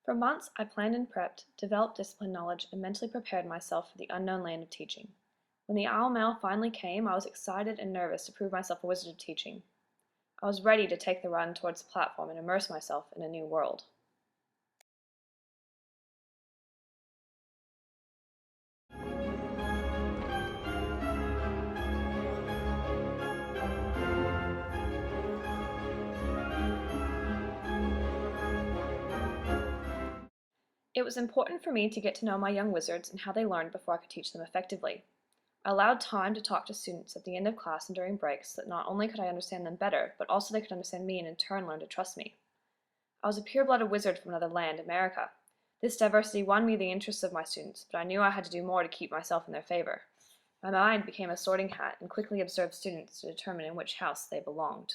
For months, I planned and prepped, developed discipline knowledge, and mentally prepared myself for the unknown land of teaching. When the owl mail finally came, I was excited and nervous to prove myself a wizard of teaching. I was ready to take the run towards the platform and immerse myself in a new world. It was important for me to get to know my young wizards and how they learned before I could teach them effectively. I allowed time to talk to students at the end of class and during breaks so that not only could I understand them better, but also they could understand me and in turn learn to trust me. I was a pure-blooded wizard from another land, America. This diversity won me the interests of my students, but I knew I had to do more to keep myself in their favor. My mind became a sorting hat and quickly observed students to determine in which house they belonged.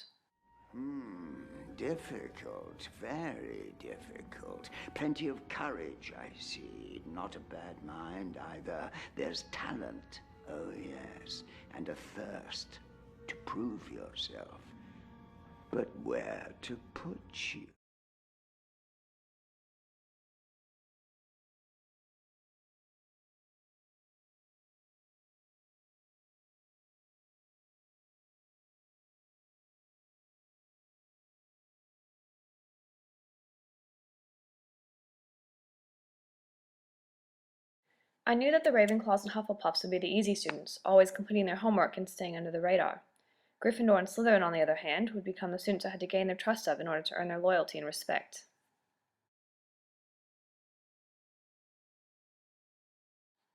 Difficult, very difficult. Plenty of courage, I see. Not a bad mind either. There's talent, oh yes, and a thirst to prove yourself. But where to put you? I knew that the Ravenclaws and Hufflepuffs would be the easy students, always completing their homework and staying under the radar. Gryffindor and Slytherin, on the other hand, would become the students I had to gain their trust of in order to earn their loyalty and respect.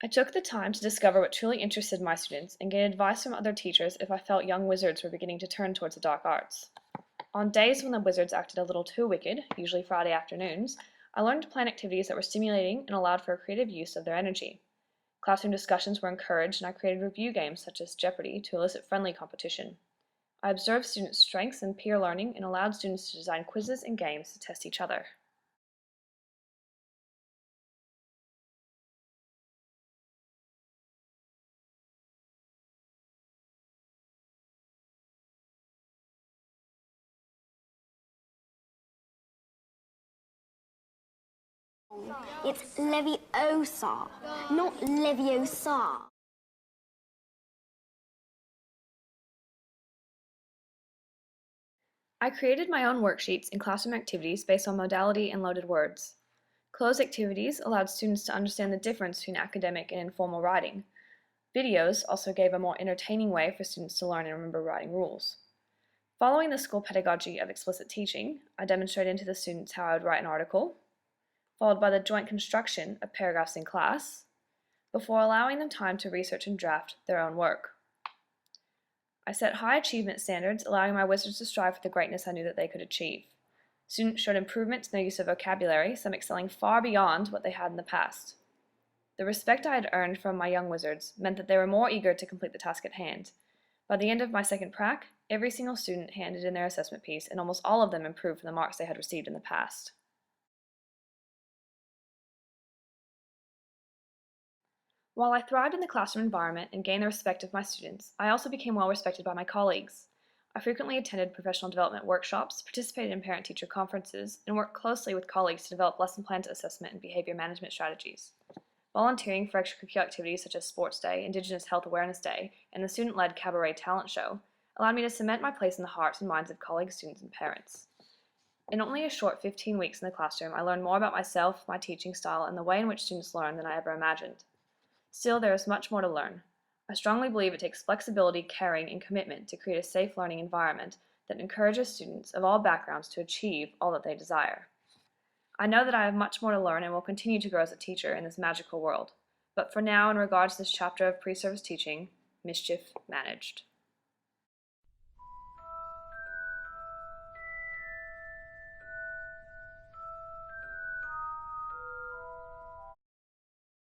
I took the time to discover what truly interested my students and gain advice from other teachers if I felt young wizards were beginning to turn towards the dark arts. On days when the wizards acted a little too wicked, usually Friday afternoons, I learned to plan activities that were stimulating and allowed for a creative use of their energy. Classroom discussions were encouraged and I created review games such as Jeopardy to elicit friendly competition. I observed students' strengths and peer learning and allowed students to design quizzes and games to test each other. It's Leviosa, not Leviosa. I created my own worksheets and classroom activities based on modality and loaded words. Closed activities allowed students to understand the difference between academic and informal writing. Videos also gave a more entertaining way for students to learn and remember writing rules. Following the school pedagogy of explicit teaching, I demonstrated to the students how I would write an article, followed by the joint construction of paragraphs in class, before allowing them time to research and draft their own work. I set high achievement standards, allowing my wizards to strive for the greatness I knew that they could achieve. Students showed improvements in their use of vocabulary, some excelling far beyond what they had in the past. The respect I had earned from my young wizards meant that they were more eager to complete the task at hand. By the end of my second prac, every single student handed in their assessment piece, and almost all of them improved from the marks they had received in the past. While I thrived in the classroom environment and gained the respect of my students, I also became well respected by my colleagues. I frequently attended professional development workshops, participated in parent-teacher conferences, and worked closely with colleagues to develop lesson plans, assessment, and behavior management strategies. Volunteering for extracurricular activities such as Sports Day, Indigenous Health Awareness Day, and the student-led Cabaret Talent Show allowed me to cement my place in the hearts and minds of colleagues, students, and parents. In only a short 15 weeks in the classroom, I learned more about myself, my teaching style, and the way in which students learn than I ever imagined. Still, there is much more to learn. I strongly believe it takes flexibility, caring, and commitment to create a safe learning environment that encourages students of all backgrounds to achieve all that they desire. I know that I have much more to learn and will continue to grow as a teacher in this magical world. But for now, in regards to this chapter of pre-service teaching, mischief managed.